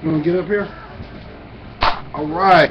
You want to get up here? All right.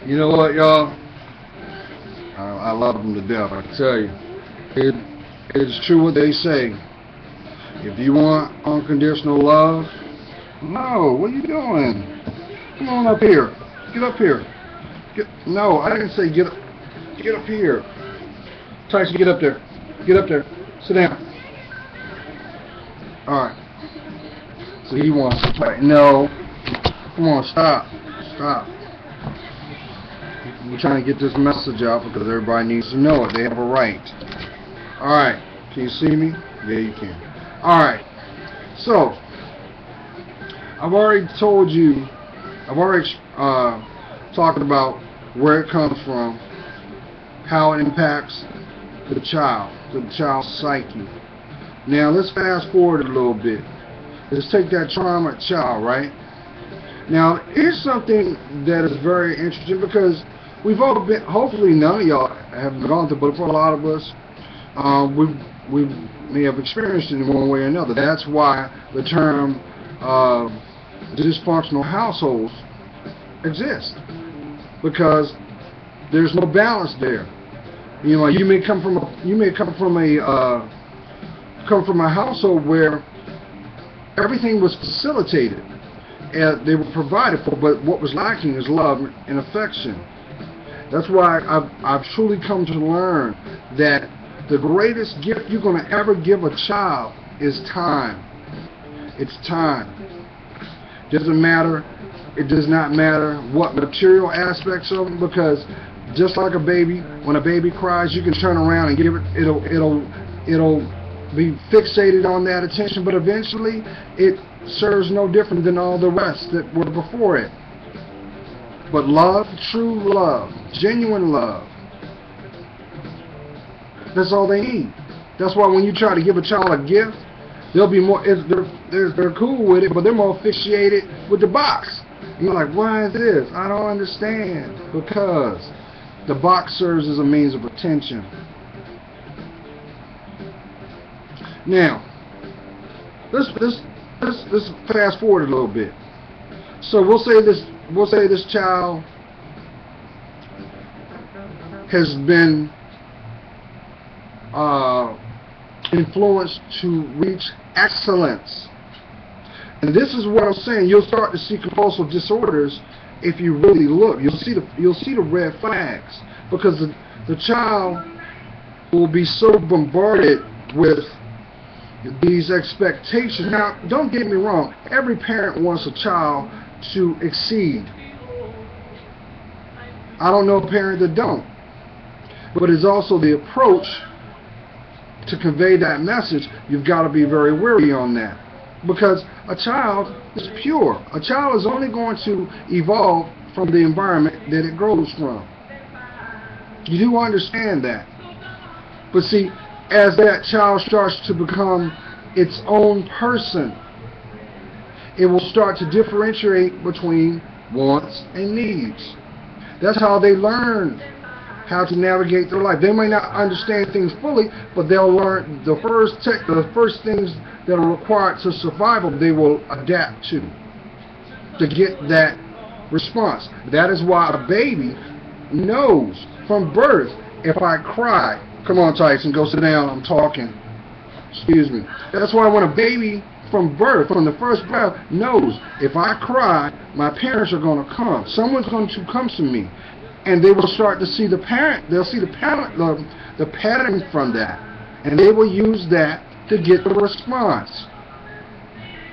You know what, y'all? I love them to death, I can tell you. It's true what they say. If you want unconditional love, no, what are you doing? Come on up here. Get up here. No, I didn't say get up here. Tyson, get up there. Get up there. Sit down. Alright. So he wants to play. No. Come on, stop. Stop. We're trying to get this message out because everybody needs to know it. They have a right. Alright. Can you see me? Yeah, you can. Alright. So, I've already told you, I've already talked about where it comes from, how it impacts the child's psyche. Now, let's fast forward a little bit. Let's take that traumatized child, right? Now, here's something that is very interesting because we've all been, hopefully none of y'all have gone through, but for a lot of us, we may have experienced it in one way or another. That's why the term dysfunctional households exist, because there's no balance there. You know, you may come from a household where everything was facilitated and they were provided for, but what was lacking is love and affection. That's why I've truly come to learn that the greatest gift you're going to ever give a child is time. It's time. Doesn't matter. It does not matter what material aspects of it, because just like a baby, when a baby cries, you can turn around and give it. It'll be fixated on that attention, but eventually it serves no different than all the rest that were before it. But love, true love, genuine love, that's all they need. That's why when you try to give a child a gift, they'll be more, they're cool with it, but they're more fixated with the box. You're like, why is this? I don't understand. Because the box serves as a means of attention. Now, let's fast forward a little bit. So we'll say this child has been influenced to reach excellence. And this is what I'm saying. You'll start to see compulsive disorders if you really look. You'll see the red flags, because the child will be so bombarded with these expectations. Now, don't get me wrong. Every parent wants a child to exceed. I don't know a parent that don't. But it's also the approach to convey that message. You've got to be very wary on that. Because a child is pure. A child is only going to evolve from the environment that it grows from. You do understand that. But see, as that child starts to become its own person, it will start to differentiate between wants and needs. That's how they learn how to navigate their life. They may not understand things fully, but they'll learn the first things that are required to survival. They will adapt to get that response. That is why a baby knows from birth, if I cry, come on Tyson, go sit down, I'm talking, excuse me. That's why when a baby from birth, from the first breath, knows if I cry, my parents are going to come. Someone's going to come to me. And they will start to see the pattern from that. And they will use that to get the response.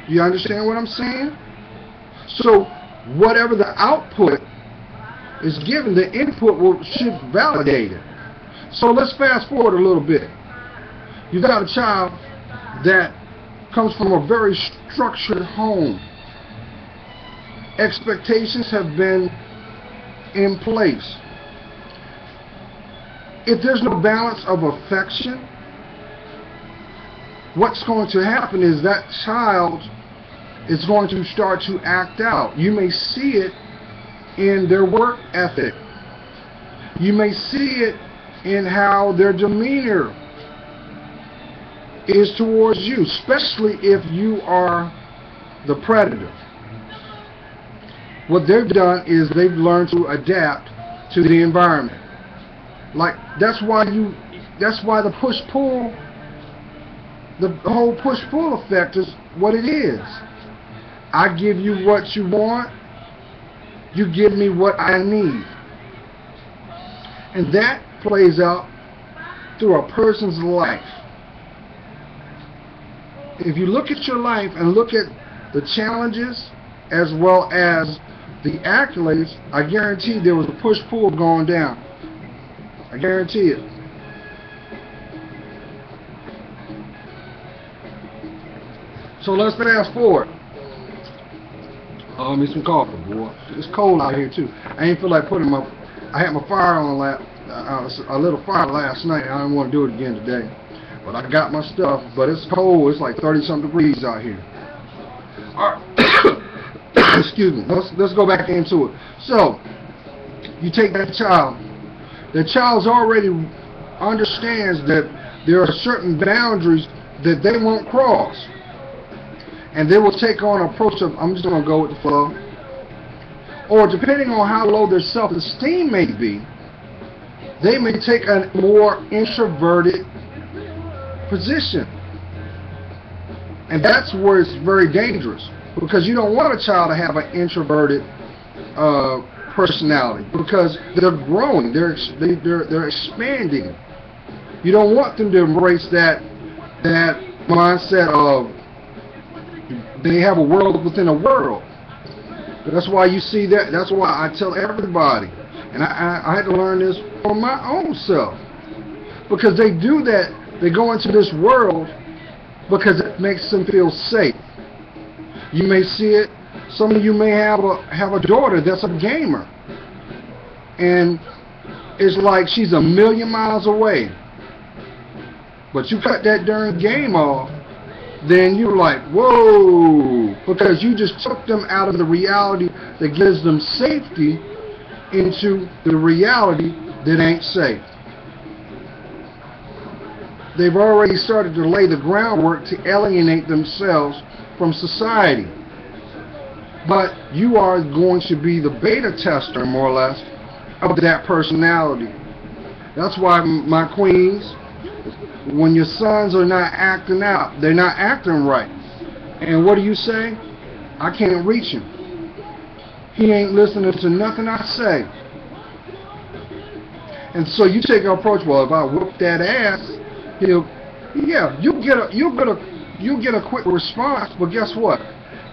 You understand what I'm saying? So whatever the output is given, the input should validate it. So let's fast forward a little bit. You've got a child that comes from a very structured home. Expectations have been in place. If there's no balance of affection, what's going to happen is that child is going to start to act out. You may see it in their work ethic. You may see it in how their demeanor is towards you, especially if you are the predator. What they've done is they've learned to adapt to the environment. Like that's why the push-pull, the whole push-pull effect is what it is. I give you what you want, you give me what I need. And that plays out through a person's life. If you look at your life and look at the challenges as well as the accolades, I guarantee there was a push-pull going down. I guarantee it. So let's fast forward. Oh, me some coffee, boy. It's cold out here too. I ain't feel like putting my. I had my fire on a little fire last night. I didn't want to do it again today. But I got my stuff. But it's cold. It's like 30-something degrees out here. All right. Excuse me. Let's go back into it. So you take that child. The child already understands that there are certain boundaries that they won't cross. And they will take on an approach of, I'm just going to go with the flow. Or depending on how low their self-esteem may be, they may take a more introverted position. And that's where it's very dangerous. Because you don't want a child to have an introverted personality. Because they're growing. They're expanding. You don't want them to embrace that mindset of they have a world within a world. That's why you see that. That's why I tell everybody, and I had to learn this for my own self, because they do that. They go into this world because it makes them feel safe. You may see it. Some of you may have a daughter that's a gamer, and it's like she's a million miles away. But you cut that darn game off, then you're like, whoa, because you just took them out of the reality that gives them safety into the reality that ain't safe. They've already started to lay the groundwork to alienate themselves from society. But you are going to be the beta tester, more or less, of that personality. That's why, my queens, when your sons are not acting out, they're not acting right. And what do you say? I can't reach him. He ain't listening to nothing I say. And so you take an approach, well, if I whoop that ass, you'll get a quick response, but guess what?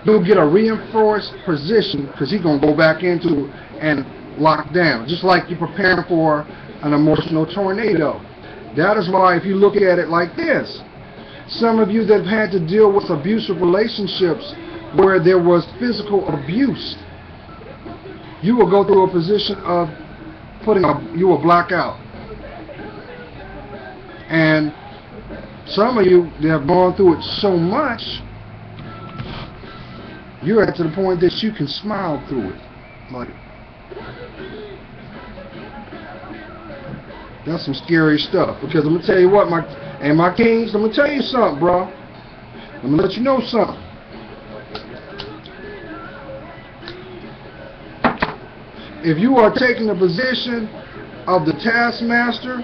You'll get a reinforced position because he's going to go back into it and lock down, just like you're preparing for an emotional tornado. That is why, if you look at it like this, some of you that have had to deal with abusive relationships where there was physical abuse, you will go through a position of you will black out. And some of you that have gone through it so much, you're at to the point that you can smile through it. Like, that's some scary stuff. Because I'm going to tell you what, my kings, I'm going to tell you something, bro. I'm going to let you know something. If you are taking the position of the taskmaster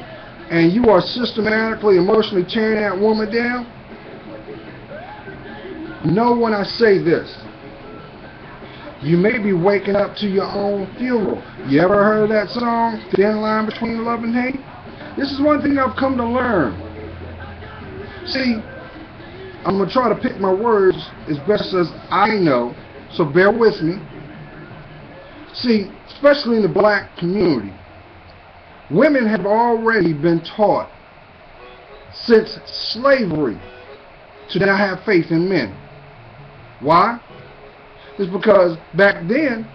and you are systematically, emotionally tearing that woman down, know when I say this, you may be waking up to your own funeral. You ever heard of that song, Thin Line Between Love and Hate? This is one thing I've come to learn. See, I'm going to try to pick my words as best as I know, so bear with me. See, especially in the black community, women have already been taught since slavery to not have faith in men. Why? It's because back then,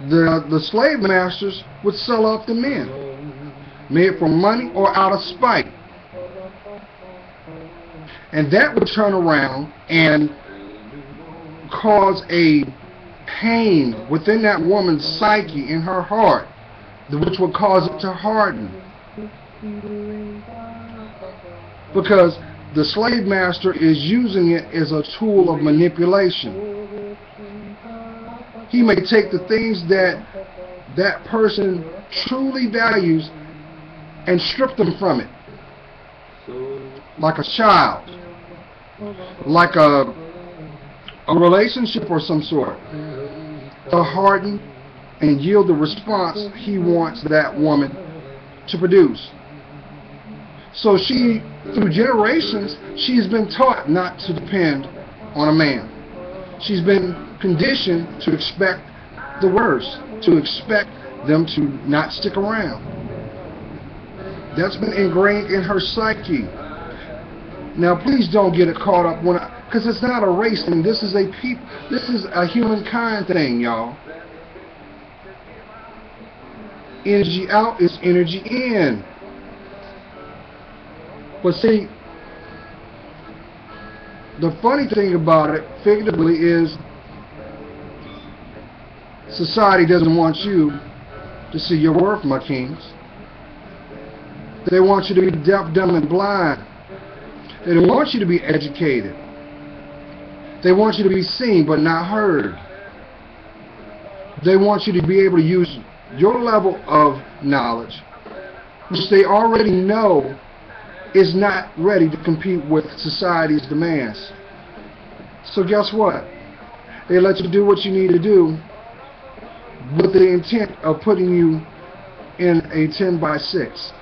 the slave masters would sell off the men, made for money or out of spite. And that would turn around and cause a pain within that woman's psyche, in her heart, which would cause it to harden. Because the slave master is using it as a tool of manipulation. He may take the things that that person truly values and strip them from it. Like a child, like a relationship or some sort, to harden and yield the response he wants that woman to produce. So she, through generations, she's been taught not to depend on a man. She's been conditioned to expect the worst, to expect them to not stick around. That's been ingrained in her psyche. Now, please don't get it caught up because it's not a race thing. This is a humankind thing, y'all. Energy out is energy in. But see, the funny thing about it, figuratively, is society doesn't want you to see your worth, my kings. They want you to be deaf, dumb, and blind. They don't want you to be educated. They want you to be seen but not heard. They want you to be able to use your level of knowledge, which they already know is not ready to compete with society's demands. So guess what? They let you do what you need to do with the intent of putting you in a 10 by 6,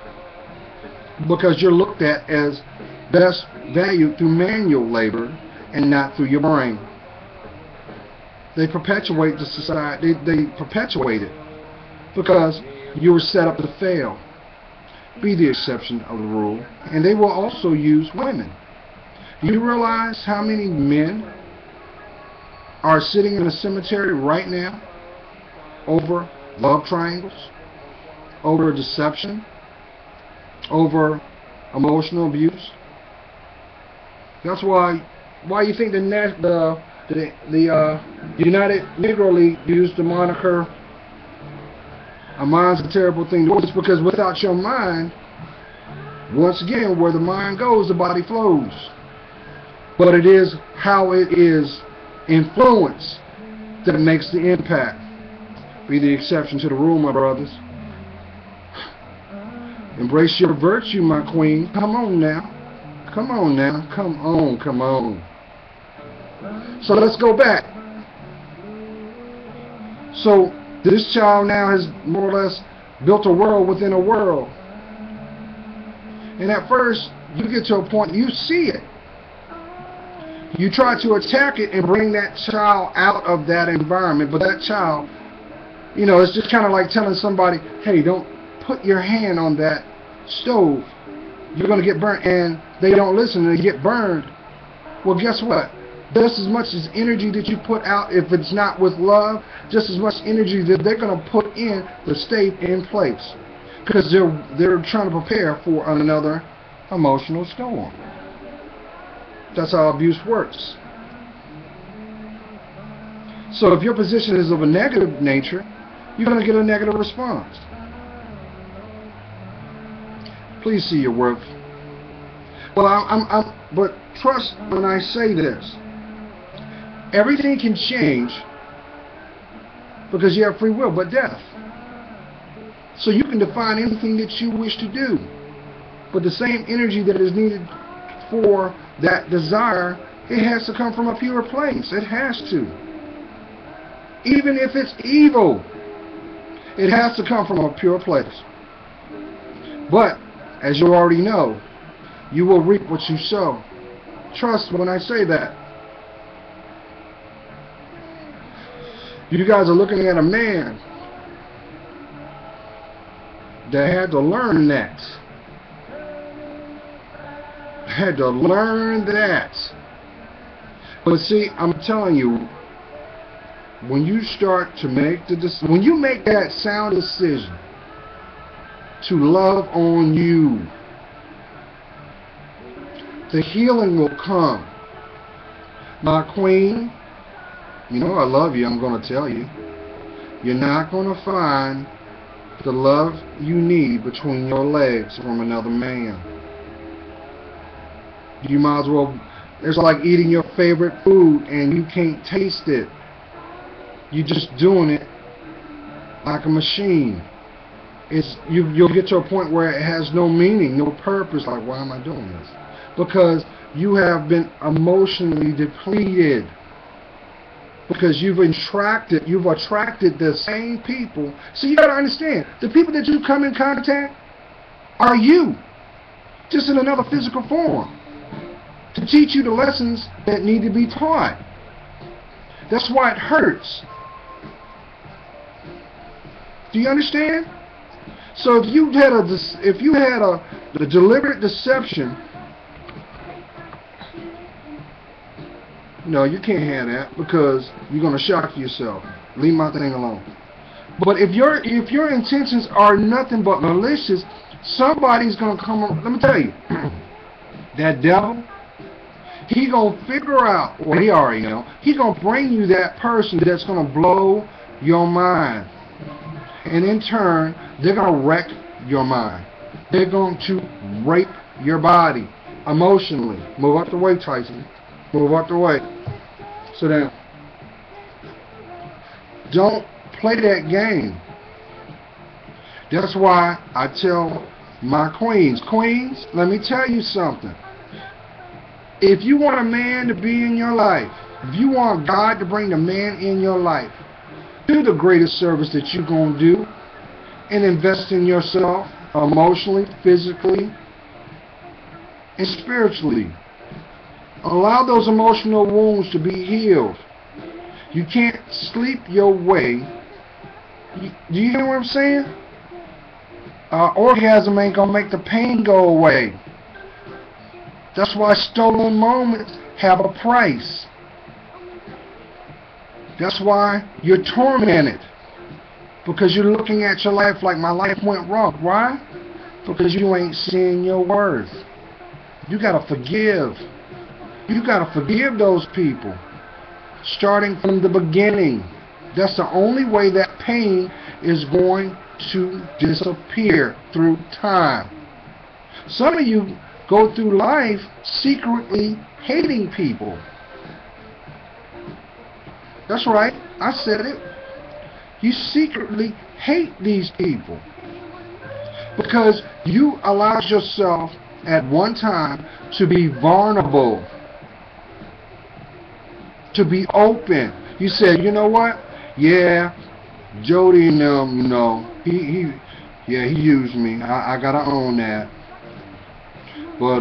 because you're looked at as best valued through manual labor and not through your brain. They perpetuate the society. They perpetuate it because you were set up to fail. Be the exception of the rule. And they will also use women. Do you realize how many men are sitting in a cemetery right now over love triangles, over deception, over emotional abuse? That's why you think the United Negro League used the moniker "a mind's a terrible thing to do." It's because without your mind, once again, where the mind goes, the body flows. But it is how it is influenced that makes the impact. Be the exception to the rule, my brothers. Embrace your virtue, my queen. Come on now. Come on now. Come on, come on. So let's go back. So this child now has more or less built a world within a world. And at first, you get to a point, you see it. You try to attack it and bring that child out of that environment. But that child, you know, it's just kind of like telling somebody, hey, don't put your hand on that stove. You're going to get burnt. And they don't listen and they get burned. Well, guess what? Just as much as energy that you put out, if it's not with love, just as much energy that they're going to put in to stay in place. Because they're trying to prepare for another emotional storm. That's how abuse works. So if your position is of a negative nature, you're going to get a negative response. Please see your worth. Well, but trust when I say this. Everything can change because you have free will, but death. So you can define anything that you wish to do. But the same energy that is needed for that desire, it has to come from a pure place. It has to. Even if it's evil, it has to come from a pure place. But, as you already know, you will reap what you sow. Trust when I say that. You guys are looking at a man that had to learn that. Had to learn that. But see, I'm telling you, when you start to make when you make that sound decision to love on you, the healing will come. My queen, you know I love you, I'm going to tell you. You're not going to find the love you need between your legs from another man. You might as well, it's like eating your favorite food and you can't taste it. You're just doing it like a machine. You'll get to a point where it has no meaning, no purpose. Like, why am I doing this? Because you have been emotionally depleted. Because you've attracted the same people. So you got to understand, the people that you come in contact are you, just in another physical form, to teach you the lessons that need to be taught. That's why it hurts. Do you understand? So if you had a deliberate deception, no, you can't have that because you're gonna shock yourself. Leave my thing alone. But if your intentions are nothing but malicious, somebody's gonna come. Let me tell you, that devil, he gonna figure out. Well, he already know. He gonna bring you that person that's gonna blow your mind. And in turn, they're going to wreck your mind. They're going to rape your body emotionally. Move out the way, Tyson. Move out the way. Sit down. Don't play that game. That's why I tell my queens, let me tell you something. If you want a man to be in your life, if you want God to bring a man in your life, do the greatest service that you're going to do and invest in yourself emotionally, physically, and spiritually. Allow those emotional wounds to be healed. You can't sleep your way. Do you hear what I'm saying? Orgasm ain't going to make the pain go away. That's why stolen moments have a price. That's why you're tormented. Because you're looking at your life like my life went wrong. Why? Because you ain't seeing your worth. You got to forgive. You got to forgive those people. Starting from the beginning. That's the only way that pain is going to disappear through time. Some of you go through life secretly hating people. That's right, I said it. You secretly hate these people because you allowed yourself at one time to be vulnerable, to be open. You said, you know what? Yeah, Jody and them, you know, he used me. I gotta own that. But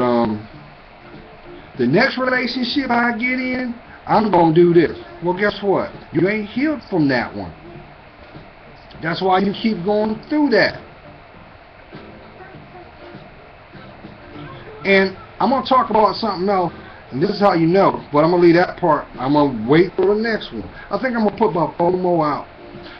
the next relationship I get in, I'm gonna do this. Well, guess what? You ain't healed from that one. That's why you keep going through that. And I'm going to talk about something else, and this is how you know, but I'm going to leave that part. I'm going to wait for the next one. I think I'm going to put about 4 more out,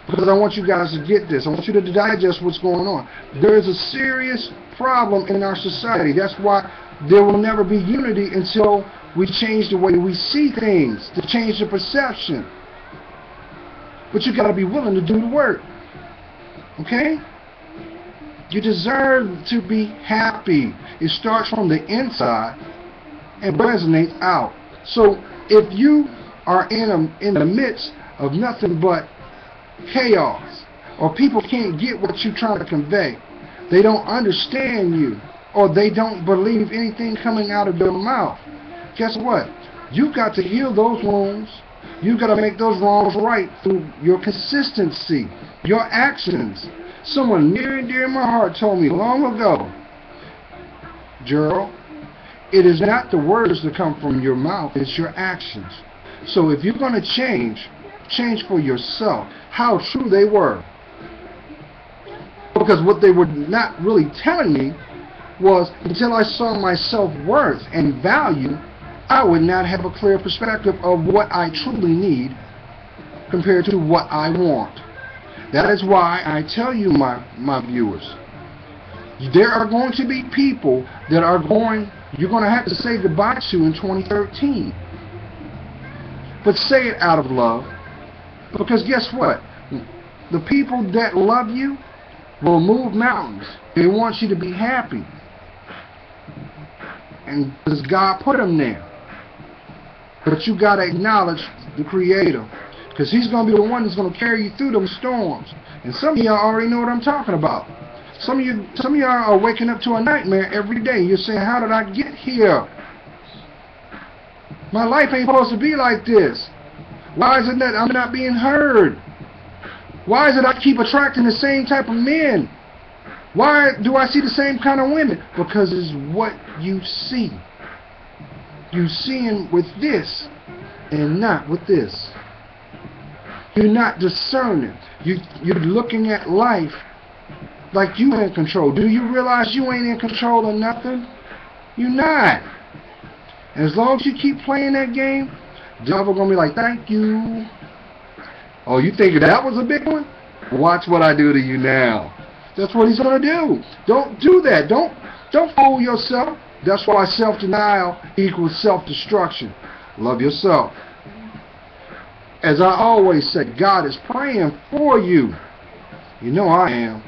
because I want you guys to get this. I want you to digest what's going on. There is a serious problem in our society. That's why there will never be unity until we change the way we see things, to change the perception. But you got to be willing to do the work. Okay? You deserve to be happy. It starts from the inside and resonates out. So if you are in the midst of nothing but chaos, or people can't get what you're trying to convey, they don't understand you, or they don't believe anything coming out of your mouth, guess what? You've got to heal those wounds. You've got to make those wrongs right through your consistency, your actions. Someone near and dear in my heart told me long ago, Gerald, it is not the words that come from your mouth, it's your actions. So if you're going to change for yourself how true they were. Because what they were not really telling me was, until I saw my self-worth and value, I would not have a clear perspective of what I truly need compared to what I want. That is why I tell you, my viewers, there are going to be people that you're going to have to say goodbye to in 2013. But say it out of love. Because guess what? The people that love you will move mountains. They want you to be happy. and because God put them there. But you got to acknowledge the Creator, because He's going to be the one that's going to carry you through them storms. And some of y'all already know what I'm talking about. Some of y'all are waking up to a nightmare every day. You're saying, how did I get here? My life ain't supposed to be like this. Why is it that I'm not being heard? Why is it I keep attracting the same type of men? Why do I see the same kind of women? Because it's what you see. You're seeing with this and not with this. You're not discerning. You're looking at life like you in control. Do you realize you ain't in control of nothing? You're not. And as long as you keep playing that game, the devil gonna be like, thank you. Oh, you think that was a big one? Watch what I do to you now. That's what he's gonna do. Don't do that. Don't fool yourself. That's why self-denial equals self-destruction. Love yourself. As I always say, God is praying for you. You know I am.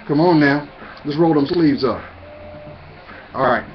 Come on now. Let's roll them sleeves up. All right.